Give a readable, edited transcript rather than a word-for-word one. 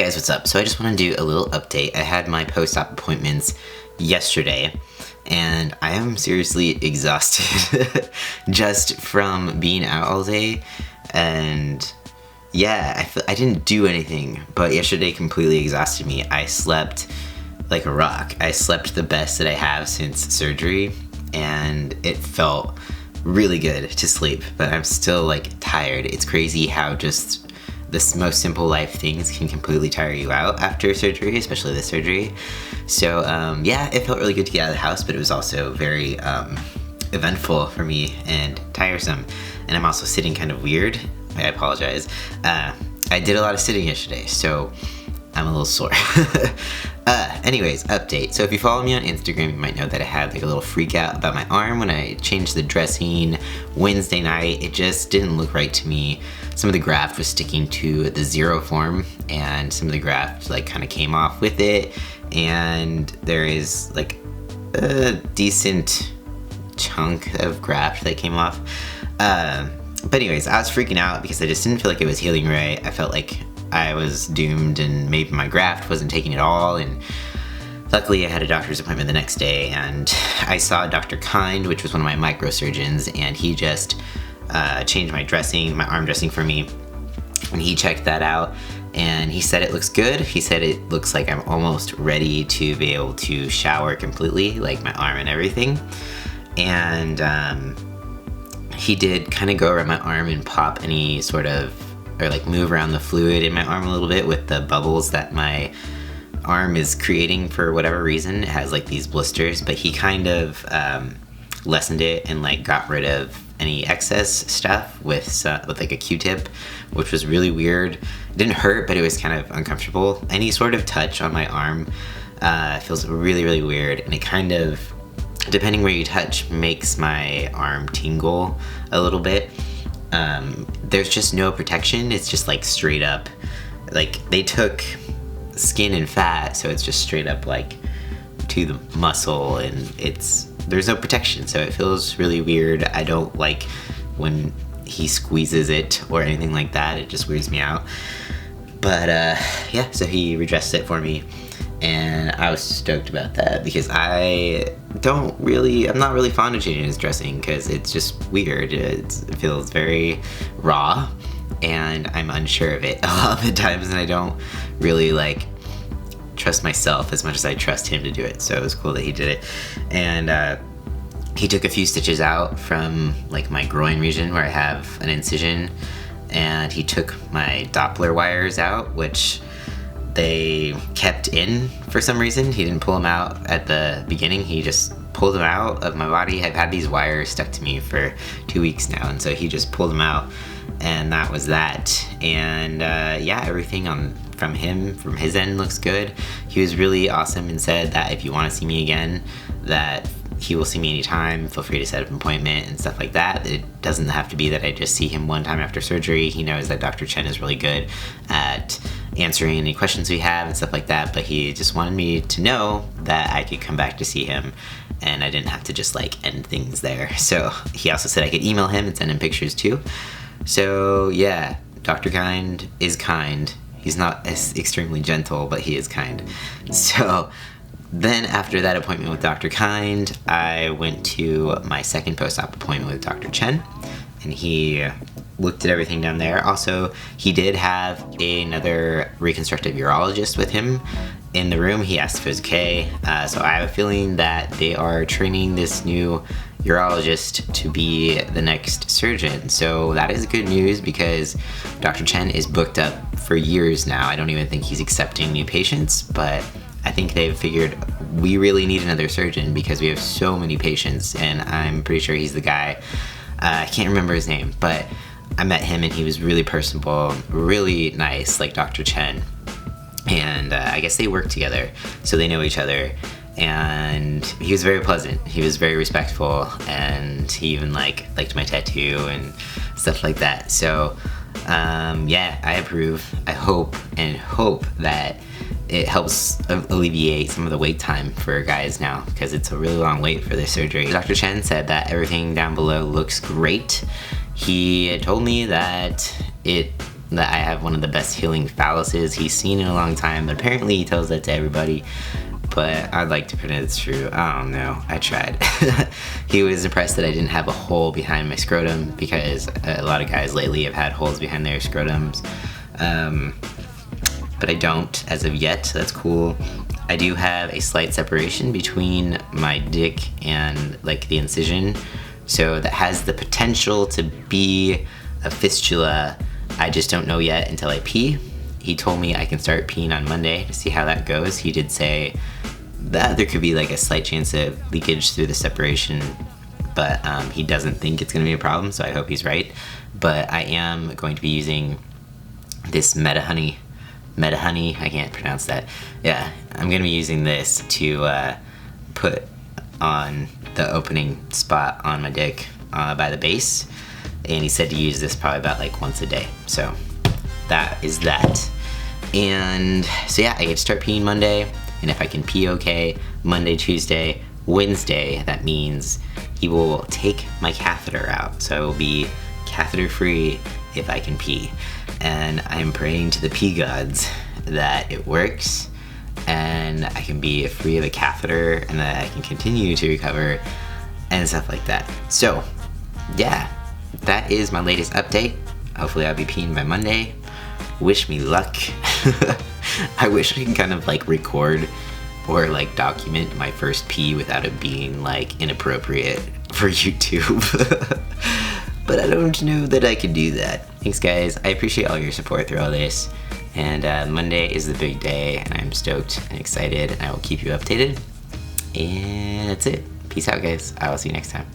guys, what's up? So I just want to do a little update. I had my post-op appointments yesterday and I am seriously exhausted just from being out all day. And yeah, I didn't do anything, but yesterday completely exhausted me. I slept like a rock. I slept the best that I have since surgery and it felt really good to sleep, but I'm still like tired. It's crazy how just the most simple life things can completely tire you out after surgery, especially this surgery. So yeah, it felt really good to get out of the house, but it was also very eventful for me and tiresome. And I'm also sitting kind of weird. I apologize. I did a lot of sitting yesterday, so I'm a little sore. Anyways, update. So if you follow me on Instagram, you might know that I had like a little freak out about my arm when I changed the dressing Wednesday night. It just didn't look right to me. Some of the graft was sticking to the zero form and some of the graft like kind of came off with it. And there is like a decent chunk of graft that came off. But anyways, I was freaking out because I just didn't feel like it was healing right. I felt like I was doomed and maybe my graft wasn't taking it all, and luckily I had a doctor's appointment the next day and I saw Dr.Kind, which was one of my microsurgeons, and he just changed my dressing, my arm dressing for me, and he checked that out and he said it looks good. He said it looks like I'm almost ready to be able to shower completely, like my arm and everything. And he did kind of go around my arm and pop any sort of, or like move around the fluid in my arm a little bit with the bubbles that my arm is creating for whatever reason. It has like these blisters, but he kind of lessened it and like got rid of any excess stuff with like a Q-tip, which was really weird. It didn't hurt, but it was kind of uncomfortable. Any sort of touch on my arm feels really, really weird, and it kind of, depending where you touch, makes my arm tingle a little bit. There's just no protection. It's just like straight up, like they took skin and fat, so it's just straight up like to the muscle, and there's no protection, so it feels really weird. I don't like when he squeezes it or anything like that. It just weirds me out. But yeah, so he redressed it for me and I was stoked about that because I'm not really fond of changing his dressing because it's just weird. It feels very raw and I'm unsure of it a lot of the times, and I don't really like trust myself as much as I trust him to do it. So it was cool that he did it. And he took a few stitches out from like my groin region where I have an incision, and he took my Doppler wires out, which they kept in for some reason. He didn't pull them out at the beginning. He just pulled them out of my body. I've had these wires stuck to me for 2 weeks now, and so he just pulled them out, and that was that. And yeah, everything from his end looks good. He was really awesome and said that if you want to see me again, that he will see me anytime. Feel free to set up an appointment and stuff like that. It doesn't have to be that I just see him one time after surgery. He knows that Dr. Chen is really good at answering any questions we have and stuff like that, but he just wanted me to know that I could come back to see him and I didn't have to just like end things there. So he also said I could email him and send him pictures too. So yeah, Dr. Kind is kind. He's not as extremely gentle, but he is kind. So then after that appointment with Dr. Kind, I went to my second post-op appointment with Dr. Chen, and he looked at everything down there. Also, he did have another reconstructive urologist with him in the room. He asked if it was okay. So I have a feeling that they are training this new urologist to be the next surgeon. So that is good news because Dr. Chen is booked up for years now. I don't even think he's accepting new patients, but I think they've figured we really need another surgeon because we have so many patients, and I'm pretty sure he's the guy. I can't remember his name, but I met him and he was really personable, really nice, like Dr. Chen. And I guess they work together, so they know each other. And he was very pleasant. He was very respectful, and he even liked my tattoo and stuff like that. So yeah, I approve. I hope that it helps alleviate some of the wait time for guys now, because it's a really long wait for this surgery. Dr. Chen said that everything down below looks great. He told me that it that I have one of the best healing phalluses he's seen in a long time, but apparently he tells that to everybody. But I'd like to pretend it's true. I don't know. I tried. He was impressed that I didn't have a hole behind my scrotum, because a lot of guys lately have had holes behind their scrotums. But I don't as of yet, so that's cool. I do have a slight separation between my dick and like the incision, so that has the potential to be a fistula. I just don't know yet until I pee. He told me I can start peeing on Monday to see how that goes. He did say that there could be like a slight chance of leakage through the separation, but he doesn't think it's gonna be a problem, so I hope he's right. But I am going to be using this Meta Honey, I can't pronounce that. Yeah, I'm gonna be using this to put on the opening spot on my dick by the base, and he said to use this probably about like once a day. So that is that. And so yeah, I get to start peeing Monday, and if I can pee okay, Monday, Tuesday, Wednesday, that means he will take my catheter out. So I will be catheter free if I can pee. And I'm praying to the pee gods that it works and I can be free of a catheter and that I can continue to recover and stuff like that. So yeah, that is my latest update. Hopefully I'll be peeing by Monday. Wish me luck. I wish I could kind of like record or like document my first pee without it being like inappropriate for YouTube. But I don't know that I can do that. Thanks guys, I appreciate all your support through all this. And Monday is the big day, and I'm stoked and excited, and I will keep you updated. And that's it. Peace out guys, I will see you next time.